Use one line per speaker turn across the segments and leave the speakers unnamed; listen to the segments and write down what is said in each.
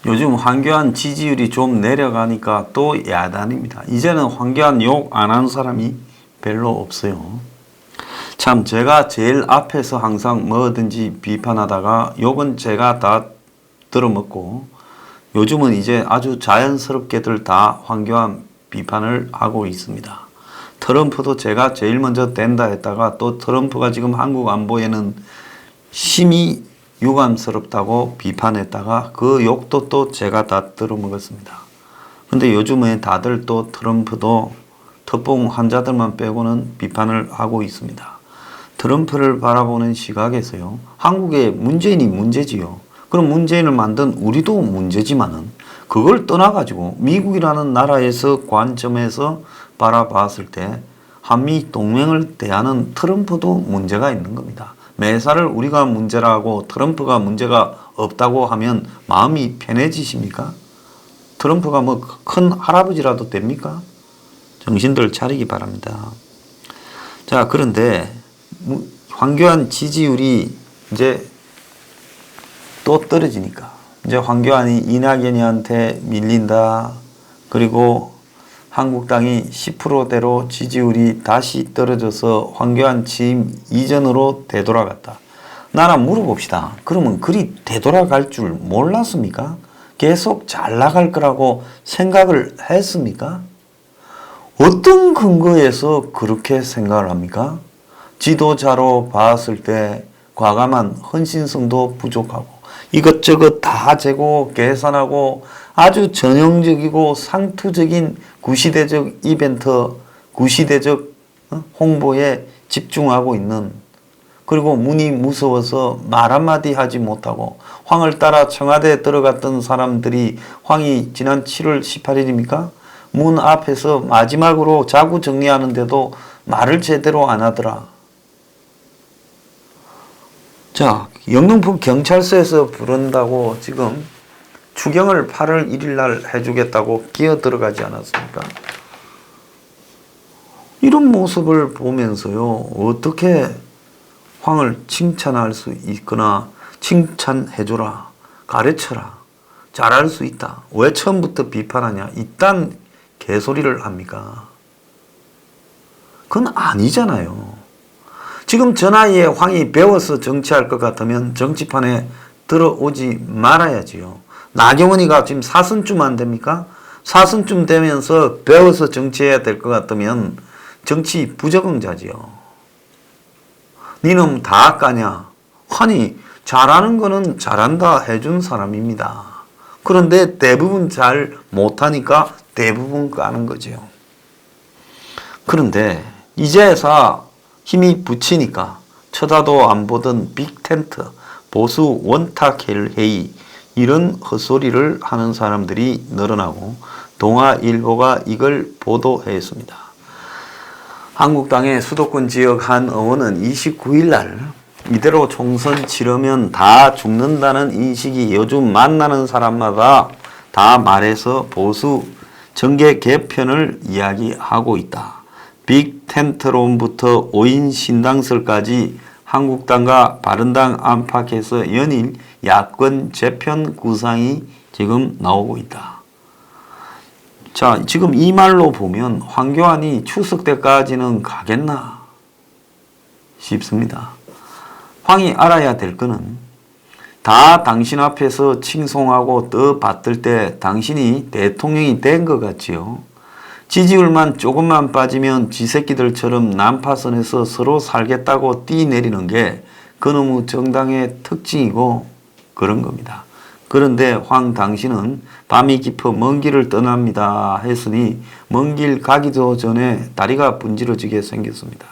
요즘 황교안 지지율이 좀 내려가니까 또 야단입니다. 이제는 황교안 욕 안 하는 사람이 별로 없어요. 참 제가 제일 앞에서 항상 뭐든지 비판하다가 욕은 제가 다 들어먹고 요즘은 이제 아주 자연스럽게들 다 황교안 비판을 하고 있습니다. 트럼프도 제가 제일 먼저 된다 했다가 또 트럼프가 지금 한국 안보에는 심히 유감스럽다고 비판했다가 그 욕도 또 제가 다 들어먹었습니다. 근데 요즘에 다들 또 트럼프도 특봉 환자들만 빼고는 비판을 하고 있습니다. 트럼프를 바라보는 시각에서요. 한국의 문재인이 문제지요. 그럼 문재인을 만든 우리도 문제지만은 그걸 떠나가지고 미국이라는 나라에서 관점에서 바라봤을 때 한미 동맹을 대하는 트럼프도 문제가 있는 겁니다. 매사를 우리가 문제라고 트럼프가 문제가 없다고 하면 마음이 편해지십니까? 트럼프가 뭐 큰 할아버지라도 됩니까? 정신들 차리기 바랍니다. 자, 그런데 황교안 지지율이 이제 또 떨어지니까 이제 황교안이 이낙연이한테 밀린다. 그리고 한국당이 10%대로 지지율이 다시 떨어져서 황교안 취임 이전으로 되돌아갔다. 나라 물어봅시다. 그러면 그리 되돌아갈 줄 몰랐습니까? 계속 잘 나갈 거라고 생각을 했습니까? 어떤 근거에서 그렇게 생각을 합니까? 지도자로 봤을 때 과감한 헌신성도 부족하고 이것저것 다 재고 계산하고 아주 전형적이고 상투적인 구시대적 이벤트, 구시대적 홍보에 집중하고 있는 그리고 문이 무서워서 말 한마디 하지 못하고 황을 따라 청와대에 들어갔던 사람들이 황이 지난 7월 18일입니까? 문 앞에서 마지막으로 자구 정리하는데도 말을 제대로 안 하더라. 자, 영등포 경찰서에서 부른다고 지금 추경을 8월 1일 날 해주겠다고 기어 들어가지 않았습니까? 이런 모습을 보면서요, 어떻게 황을 칭찬할 수 있거나 칭찬해줘라, 가르쳐라, 잘할 수 있다. 왜 처음부터 비판하냐? 이딴 개소리를 합니까? 그건 아니잖아요. 지금 저 나이에 황이 배워서 정치할 것 같으면 정치판에 들어오지 말아야지요. 나경원이가 지금 사선쯤 안 됩니까? 사선쯤 되면서 배워서 정치해야 될 것 같으면 정치 부적응자지요. 니놈 다 까냐? 아니 잘하는 거는 잘한다 해준 사람입니다. 그런데 대부분 잘 못하니까 대부분 까는 거죠. 그런데 이제서 힘이 붙이니까 쳐다도 안 보던 빅텐트, 보수 원탁회의 이런 헛소리를 하는 사람들이 늘어나고 동아일보가 이걸 보도했습니다. 한국당의 수도권 지역 한 의원은 29일 날 이대로 총선 치르면 다 죽는다는 인식이 요즘 만나는 사람마다 다 말해서 보수 정계 개편을 이야기하고 있다. 빅텐트론부터 5인 신당설까지 한국당과 바른당 안팎에서 연일 야권 재편 구상이 지금 나오고 있다. 자, 지금 이 말로 보면 황교안이 추석 때까지는 가겠나 싶습니다. 황이 알아야 될 거는 다 당신 앞에서 칭송하고 떠받들 때 당신이 대통령이 된 것 같지요. 지지율만 조금만 빠지면 지새끼들처럼 난파선에서 서로 살겠다고 뛰내리는 게 그놈의 정당의 특징이고 그런 겁니다. 그런데 황 당신은 밤이 깊어 먼 길을 떠납니다 했으니 먼 길 가기도 전에 다리가 분지러지게 생겼습니다.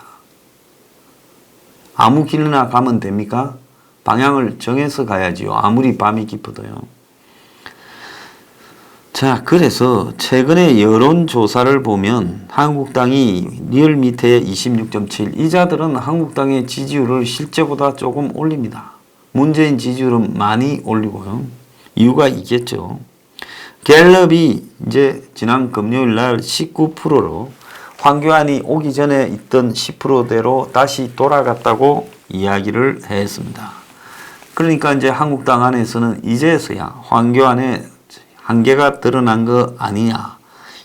아무 길이나 가면 됩니까? 방향을 정해서 가야지요. 아무리 밤이 깊어도요. 자, 그래서 최근에 여론조사를 보면 한국당이 리얼미터의 26.7, 이 자들은 한국당의 지지율을 실제보다 조금 올립니다. 문재인 지지율은 많이 올리고요. 이유가 있겠죠. 갤럽이 이제 지난 금요일 날 19%로 황교안이 오기 전에 있던 10%대로 다시 돌아갔다고 이야기를 했습니다. 그러니까 이제 한국당 안에서는 이제서야 황교안의 한계가 드러난 거 아니냐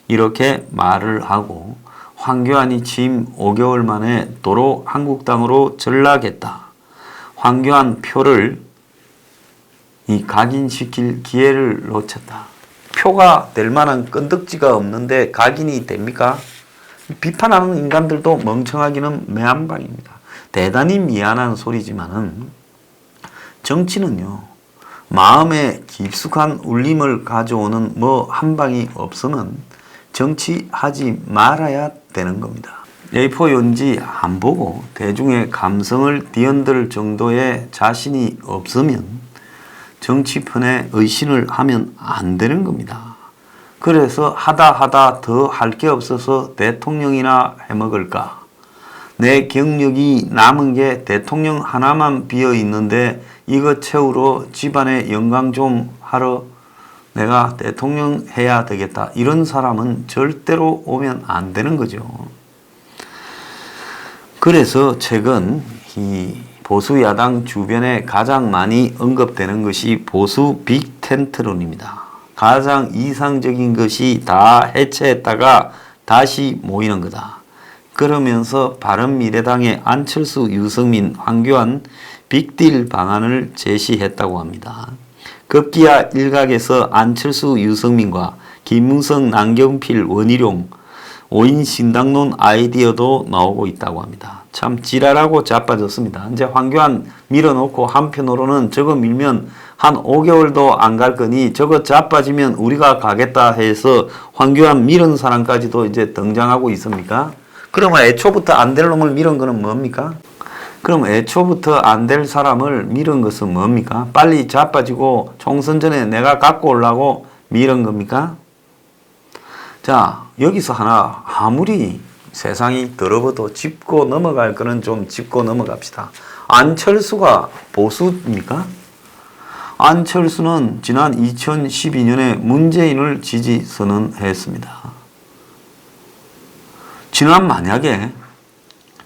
이렇게 말을 하고 황교안이 취임 5개월 만에 도로 한국당으로 전락했다. 황교안 표를 각인시킬 기회를 놓쳤다. 표가 될 만한 건덕지가 없는데 각인이 됩니까? 비판하는 인간들도 멍청하기는 매한방입니다. 대단히 미안한 소리지만은 정치는요, 마음에 깊숙한 울림을 가져오는 뭐 한 방이 없으면 정치하지 말아야 되는 겁니다. A4 용지 안 보고 대중의 감성을 뒤흔들 정도의 자신이 없으면 정치편에 의신을 하면 안 되는 겁니다. 그래서 하다 더 할 게 없어서 대통령이나 해먹을까? 내 경력이 남은 게 대통령 하나만 비어 있는데 이거 채우러 집안에 영광 좀 하러 내가 대통령 해야 되겠다. 이런 사람은 절대로 오면 안 되는 거죠. 그래서 최근 이 보수 야당 주변에 가장 많이 언급되는 것이 보수 빅텐트론입니다. 가장 이상적인 것이 다 해체했다가 다시 모이는 거다. 그러면서 바른미래당의 안철수, 유승민, 황교안 빅딜 방안을 제시했다고 합니다. 급기야 일각에서 안철수, 유승민과 김무성, 남경필, 원희룡 5인 신당론 아이디어도 나오고 있다고 합니다. 참 지랄하고 자빠졌습니다. 이제 황교안 밀어놓고 한편으로는 저거 밀면 한 5개월도 안 갈 거니 저거 자빠지면 우리가 가겠다 해서 황교안 밀은 사람까지도 이제 등장하고 있습니까? 그러면 애초부터 안 될 놈을 밀은 거는 뭡니까? 그럼 애초부터 안 될 사람을 밀은 것은 뭡니까? 빨리 자빠지고 총선 전에 내가 갖고 오려고 밀은 겁니까? 자, 여기서 하나 아무리 세상이 더러워도 짚고 넘어갈 거는 좀 짚고 넘어갑시다. 안철수가 보수입니까? 안철수는 지난 2012년에 문재인을 지지 선언했습니다. 지난 만약에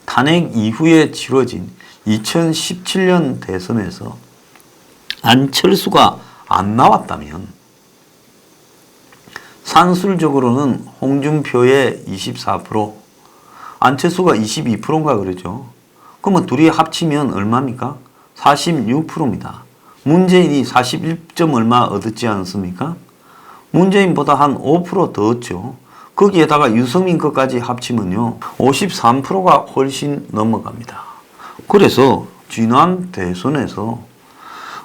탄핵 이후에 치러진 2017년 대선에서 안철수가 안 나왔다면 산술적으로는 홍준표의 24%, 안철수가 22%인가 그러죠. 그러면 둘이 합치면 얼마입니까? 46%입니다. 문재인이 41점 얼마 얻었지 않습니까? 문재인보다 한 5% 더 얻죠. 거기에다가 유승민 것까지 합치면요 53%가 훨씬 넘어갑니다. 그래서 지난 대선에서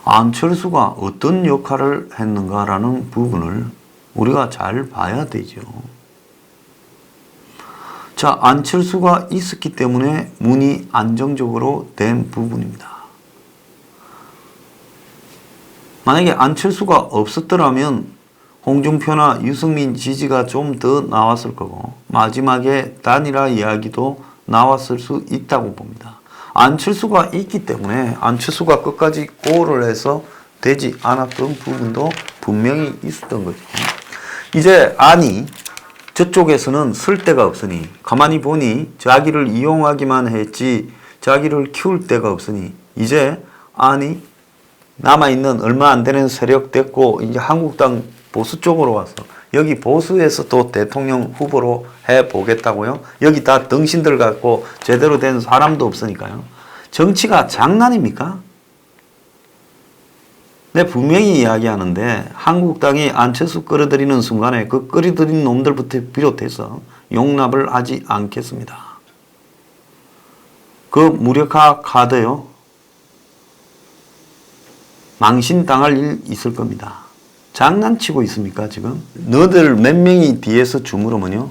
안철수가 어떤 역할을 했는가라는 부분을 우리가 잘 봐야 되죠. 자, 안철수가 있었기 때문에 문이 안정적으로 된 부분입니다. 만약에 안철수가 없었더라면 홍준표나 유승민 지지가 좀 더 나왔을 거고 마지막에 단일화 이야기도 나왔을 수 있다고 봅니다. 안철수가 있기 때문에 안철수가 끝까지 고를 해서 되지 않았던 부분도 분명히 있었던 거죠. 이제 아니 저쪽에서는 쓸 데가 없으니 가만히 보니 자기를 이용하기만 했지 자기를 키울 데가 없으니 이제 아니 남아있는 얼마 안 되는 세력 됐고 이제 한국당 보수 쪽으로 와서 여기 보수에서 또 대통령 후보로 해보겠다고요? 여기 다 덩신들 갖고 제대로 된 사람도 없으니까요. 정치가 장난입니까? 내 분명히 이야기하는데 한국당이 안철수 끌어들이는 순간에 그 끌어들인 놈들부터 비롯해서 용납을 하지 않겠습니다. 그 무력화 카드요. 망신당할 일 있을 겁니다. 장난치고 있습니까 지금? 너들 몇 명이 뒤에서 주무르면요.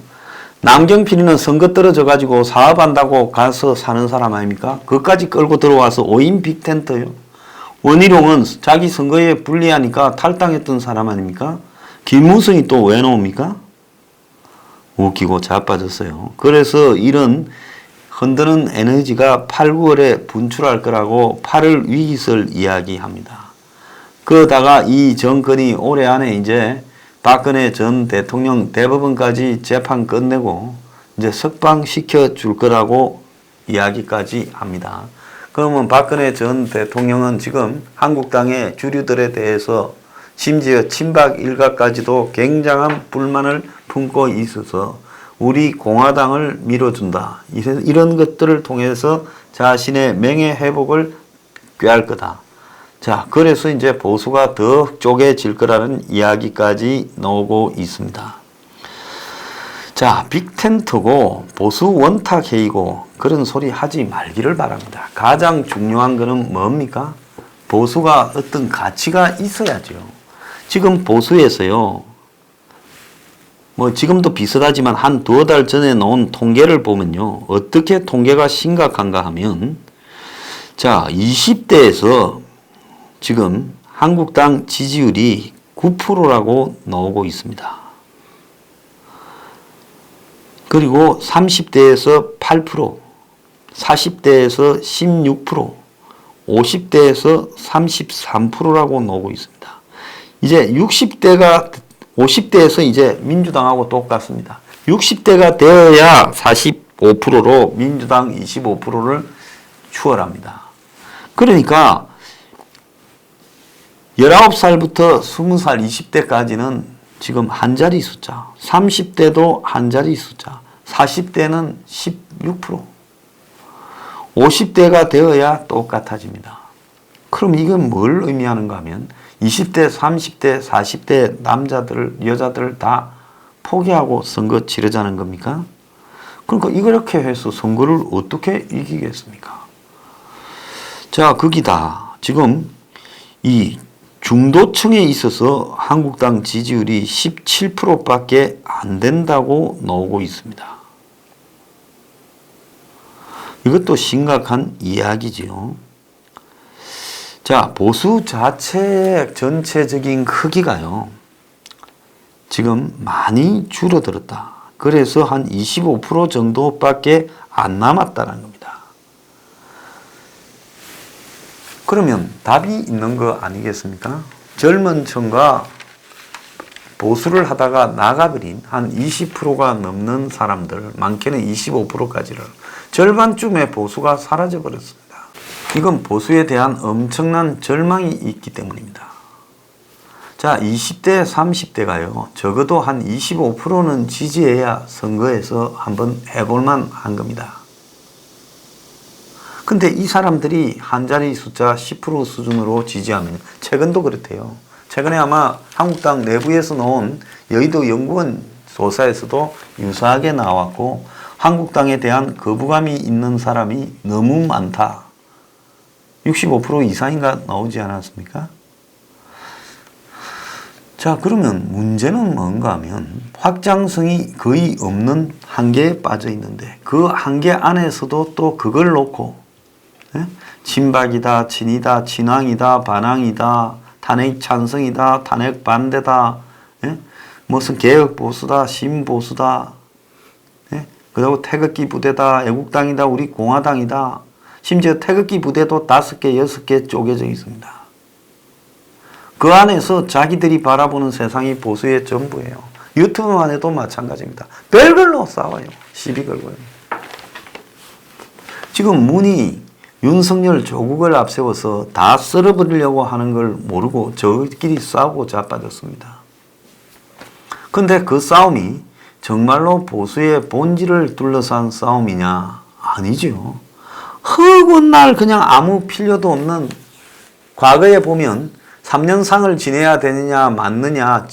남경필이는 선거 떨어져 가지고 사업한다고 가서 사는 사람 아닙니까? 그까지 끌고 들어와서 5인 빅텐트요. 원희룡은 자기 선거에 불리하니까 탈당했던 사람 아닙니까? 김무성이 또 왜 나옵니까? 웃기고 자빠졌어요. 그래서 이런 흔드는 에너지가 8, 9월에 분출할 거라고 8월 위기설 이야기합니다. 그러다가 이 정권이 올해 안에 이제 박근혜 전 대통령 대법원까지 재판 끝내고 이제 석방시켜 줄 거라고 이야기까지 합니다. 그러면 박근혜 전 대통령은 지금 한국당의 주류들에 대해서 심지어 친박 일가까지도 굉장한 불만을 품고 있어서 우리 공화당을 밀어준다. 이런 것들을 통해서 자신의 명예 회복을 꾀할 거다. 자, 그래서 이제 보수가 더 쪼개질 거라는 이야기까지 나오고 있습니다. 자, 빅텐트고 보수 원탁회의고 그런 소리 하지 말기를 바랍니다. 가장 중요한 거는 뭡니까? 보수가 어떤 가치가 있어야죠. 지금 보수에서요, 뭐 지금도 비슷하지만 한 두어 달 전에 나온 통계를 보면요, 어떻게 통계가 심각한가 하면, 자, 20대에서 지금 한국당 지지율이 9%라고 나오고 있습니다. 그리고 30대에서 8%, 40대에서 16%, 50대에서 33%라고 나오고 있습니다. 이제 50대에서 이제 민주당하고 똑같습니다. 60대가 되어야 45%로 민주당 25%를 추월합니다. 그러니까 19살부터 20살, 20대까지는 지금 한 자리 숫자, 30대도 한 자리 숫자, 40대는 16%, 50대가 되어야 똑같아집니다. 그럼 이건 뭘 의미하는가 하면 20대, 30대, 40대 남자들, 여자들 다 포기하고 선거 치르자는 겁니까? 그러니까 이렇게 해서 선거를 어떻게 이기겠습니까? 자, 거기다 지금 이 중도층에 있어서 한국당 지지율이 17%밖에 안 된다고 나오고 있습니다. 이것도 심각한 이야기지요. 자, 보수 자체의 전체적인 크기가요, 지금 많이 줄어들었다. 그래서 한 25% 정도밖에 안 남았다는 겁니다. 그러면 답이 있는 거 아니겠습니까? 젊은 층과 보수를 하다가 나가버린 한 20%가 넘는 사람들, 많게는 25%까지를 절반쯤의 보수가 사라져버렸습니다. 이건 보수에 대한 엄청난 절망이 있기 때문입니다. 자, 20대, 30대가요, 적어도 한 25%는 지지해야 선거에서 한번 해볼만 한 겁니다. 근데 이 사람들이 한 자리 숫자 10% 수준으로 지지하면, 최근도 그렇대요. 최근에 아마 한국당 내부에서 나온 여의도 연구원 조사에서도 유사하게 나왔고, 한국당에 대한 거부감이 있는 사람이 너무 많다. 65% 이상인가 나오지 않았습니까? 자, 그러면 문제는 뭔가 하면 확장성이 거의 없는 한계에 빠져 있는데, 그 한계 안에서도 또 그걸 놓고 친박이다, 친이다, 친황이다, 반항이다, 탄핵 찬성이다, 탄핵 반대다, 무슨 개혁 보수다, 신보수다, 그리고 태극기 부대다, 애국당이다, 우리 공화당이다. 심지어 태극기 부대도 5개, 6개 쪼개져 있습니다. 그 안에서 자기들이 바라보는 세상이 보수의 전부예요. 유튜브만 해도 마찬가지입니다. 별걸로 싸워요. 시비 걸고요. 지금 문이 윤석열 조국을 앞세워서 다 쓸어버리려고 하는 걸 모르고 저끼리 싸우고 자빠졌습니다. 근데 그 싸움이 정말로 보수의 본질을 둘러싼 싸움이냐? 아니죠. 허군날 그냥 아무 필요도 없는, 과거에 보면 3년상을 지내야 되느냐 맞느냐,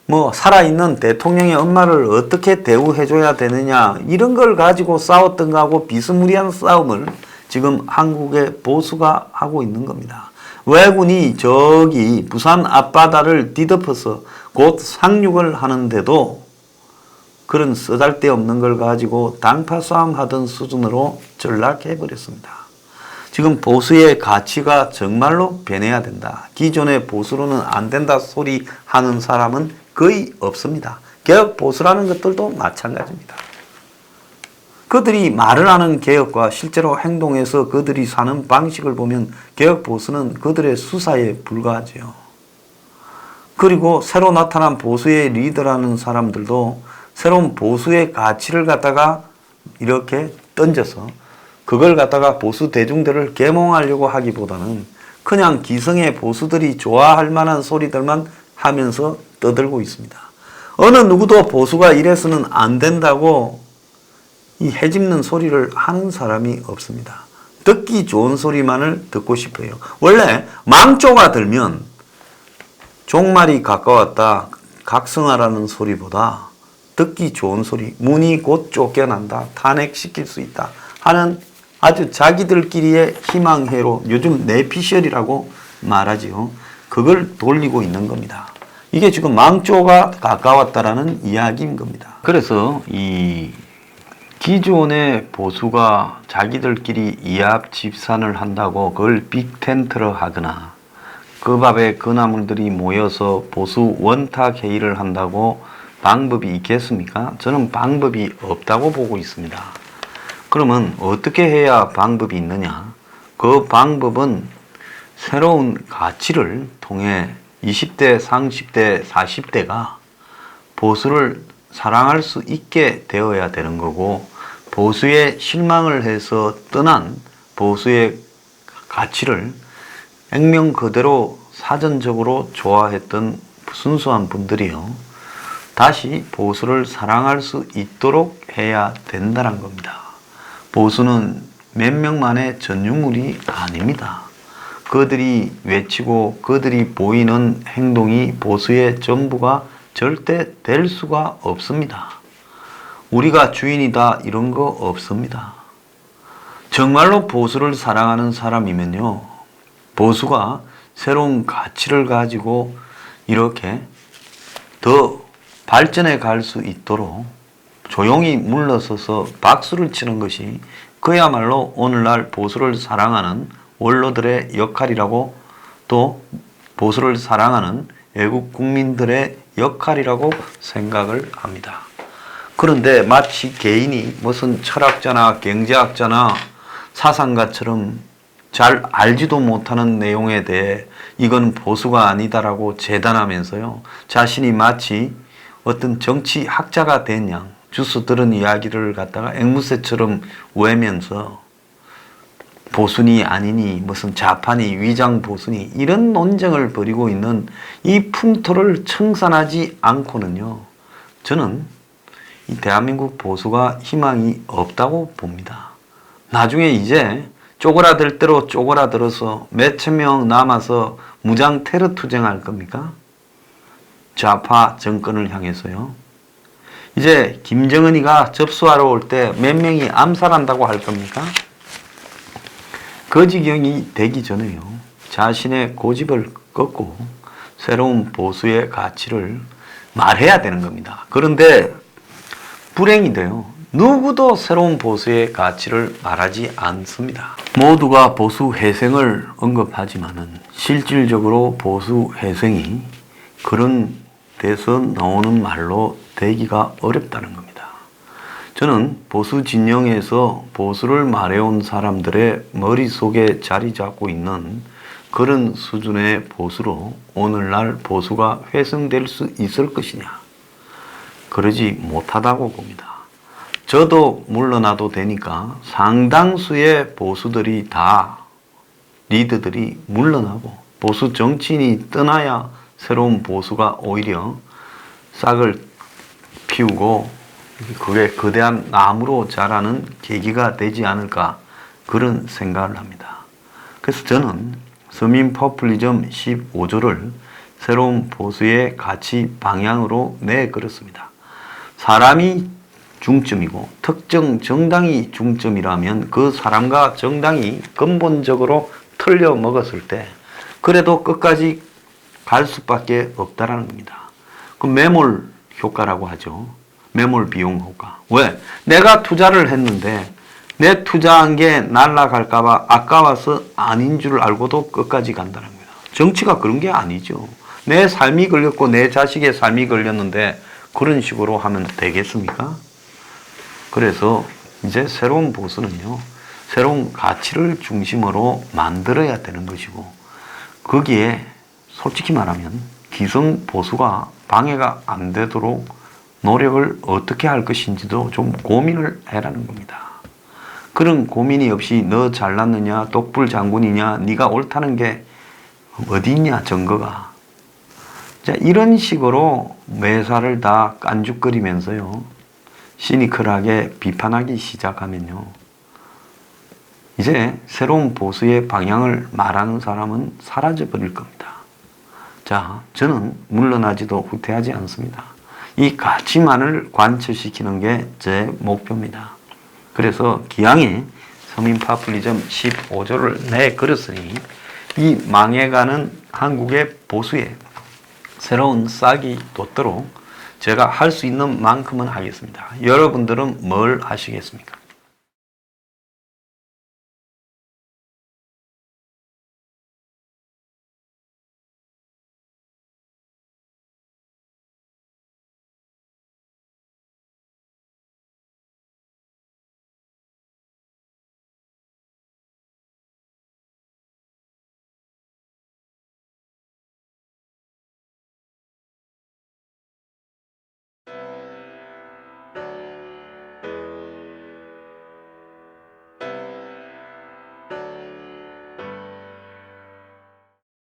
뭐 살아있는 대통령의 엄마를 어떻게 대우해줘야 되느냐, 이런 걸 가지고 싸웠던 거하고 비스무리한 싸움을 지금 한국의 보수가 하고 있는 겁니다. 왜군이 저기 부산 앞바다를 뒤덮어서 곧 상륙을 하는데도 그런 쓰잘데없는 걸 가지고 당파 싸움 하던 수준으로 전락해버렸습니다. 지금 보수의 가치가 정말로 변해야 된다. 기존의 보수로는 안 된다 소리 하는 사람은 거의 없습니다. 개혁 보수라는 것들도 마찬가지입니다. 그들이 말을 하는 개혁과 실제로 행동에서 그들이 사는 방식을 보면 개혁 보수는 그들의 수사에 불과하죠. 그리고 새로 나타난 보수의 리더라는 사람들도 새로운 보수의 가치를 갖다가 이렇게 던져서 그걸 갖다가 보수 대중들을 계몽하려고 하기보다는 그냥 기성의 보수들이 좋아할 만한 소리들만 하면서 떠들고 있습니다. 어느 누구도 보수가 이래서는 안 된다고 이 해집는 소리를 하는 사람이 없습니다. 듣기 좋은 소리만을 듣고 싶어요. 원래 망조가 들면 종말이 가까웠다, 각성하라는 소리보다 듣기 좋은 소리, 문이 곧 쫓겨난다, 탄핵시킬 수 있다 하는 아주 자기들끼리의 희망회로, 요즘 내피셜이라고 말하지요. 그걸 돌리고 있는 겁니다. 이게 지금 망조가 가까웠다라는 이야기인 겁니다. 그래서 이 기존의 보수가 자기들끼리 이합 집산을 한다고 그걸 빅텐트로 하거나 그 밥에 그나물들이 모여서 보수 원탁 회의를 한다고 방법이 있겠습니까? 저는 방법이 없다고 보고 있습니다. 그러면 어떻게 해야 방법이 있느냐? 그 방법은 새로운 가치를 통해 20대, 30대, 40대가 보수를 사랑할 수 있게 되어야 되는 거고, 보수에 실망을 해서 떠난 보수의 가치를 액면 그대로 사전적으로 좋아했던 순수한 분들이요, 다시 보수를 사랑할 수 있도록 해야 된다는 겁니다. 보수는 몇 명만의 전유물이 아닙니다. 그들이 외치고 그들이 보이는 행동이 보수의 전부가 절대 될 수가 없습니다. 우리가 주인이다 이런 거 없습니다. 정말로 보수를 사랑하는 사람이면요, 보수가 새로운 가치를 가지고 이렇게 더 발전해 갈 수 있도록 조용히 물러서서 박수를 치는 것이 그야말로 오늘날 보수를 사랑하는 원로들의 역할이라고, 또 보수를 사랑하는 애국 국민들의 역할이라고 생각을 합니다. 그런데 마치 개인이 무슨 철학자나 경제학자나 사상가처럼 잘 알지도 못하는 내용에 대해 이건 보수가 아니다라고 재단하면서요, 자신이 마치 어떤 정치학자가 된 양 주스 들은 이야기를 갖다가 앵무새처럼 외면서 보수니 아니니 무슨 좌파니 위장 보수니 이런 논쟁을 벌이고 있는 이 풍토를 청산하지 않고는요, 저는 이 대한민국 보수가 희망이 없다고 봅니다. 나중에 이제 쪼그라들 대로 쪼그라들어서 몇천 명 남아서 무장 테러 투쟁할 겁니까? 좌파 정권을 향해서요. 이제 김정은이가 접수하러 올 때 몇 명이 암살한다고 할 겁니까? 그 지경이 되기 전에요, 자신의 고집을 꺾고 새로운 보수의 가치를 말해야 되는 겁니다. 그런데 불행히도요, 누구도 새로운 보수의 가치를 말하지 않습니다. 모두가 보수 회생을 언급하지만은 실질적으로 보수 회생이 그런 데서 나오는 말로 되기가 어렵다는 겁니다. 저는 보수 진영에서 보수를 말해온 사람들의 머릿속에 자리 잡고 있는 그런 수준의 보수로 오늘날 보수가 회생될 수 있을 것이냐? 그러지 못하다고 봅니다. 저도 물러나도 되니까 상당수의 보수들이 다, 리더들이 물러나고 보수 정치인이 떠나야 새로운 보수가 오히려 싹을 피우고 그게 거대한 나무로 자라는 계기가 되지 않을까, 그런 생각을 합니다. 그래서 저는 서민 포퓰리즘 15조를 새로운 보수의 가치 방향으로 내걸었습니다. 사람이 중점이고 특정 정당이 중점이라면 그 사람과 정당이 근본적으로 틀려 먹었을 때 그래도 끝까지 갈 수밖에 없다라는 겁니다. 그 매몰 효과라고 하죠. 매몰 비용 효과. 왜? 내가 투자를 했는데 내 투자한 게 날아갈까봐 아까워서 아닌 줄 알고도 끝까지 간다는 겁니다. 정치가 그런 게 아니죠. 내 삶이 걸렸고 내 자식의 삶이 걸렸는데 그런 식으로 하면 되겠습니까? 그래서 이제 새로운 보수는요, 새로운 가치를 중심으로 만들어야 되는 것이고, 거기에 솔직히 말하면 기성 보수가 방해가 안 되도록 노력을 어떻게 할 것인지도 좀 고민을 해라는 겁니다. 그런 고민이 없이 너 잘났느냐, 독불 장군이냐, 네가 옳다는 게 어디 있냐 증거가. 자, 이런 식으로 매사를 다 깐죽거리면서요, 시니컬하게 비판하기 시작하면요, 이제 새로운 보수의 방향을 말하는 사람은 사라져 버릴 겁니다. 자, 저는 물러나지도 후퇴하지 않습니다. 이 가치만을 관철시키는 게 제 목표입니다. 그래서 기왕에 서민 파퓰리즘 15조를 내걸었으니 이 망해가는 한국의 보수에 새로운 싹이 돋도록 제가 할 수 있는 만큼은 하겠습니다. 여러분들은 뭘 하시겠습니까?